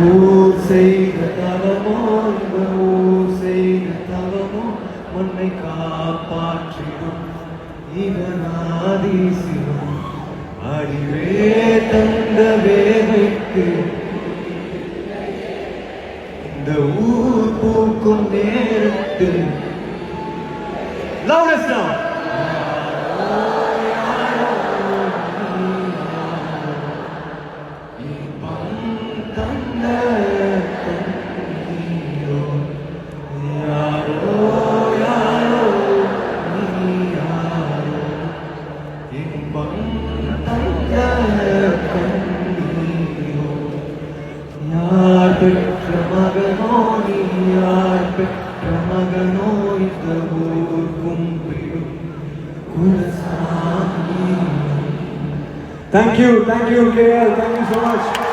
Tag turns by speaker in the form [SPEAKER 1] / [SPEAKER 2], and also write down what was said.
[SPEAKER 1] ஊர் செய்த தவமோ இந்த ஊர் செய்த தவமோ உன்னை காப்பாற்றிடும் இதனாதீசிவம் அடிவே தந்த வேலைக்கு இந்த ஊர் பூக்கும் நேரத்தில் loudest now யார் பெற்ற மகனோ நீ யார் பெற்ற மகனோ இந்த ஊர் கும்பிடும் குலசாமி. Thank you KL, thank you so much.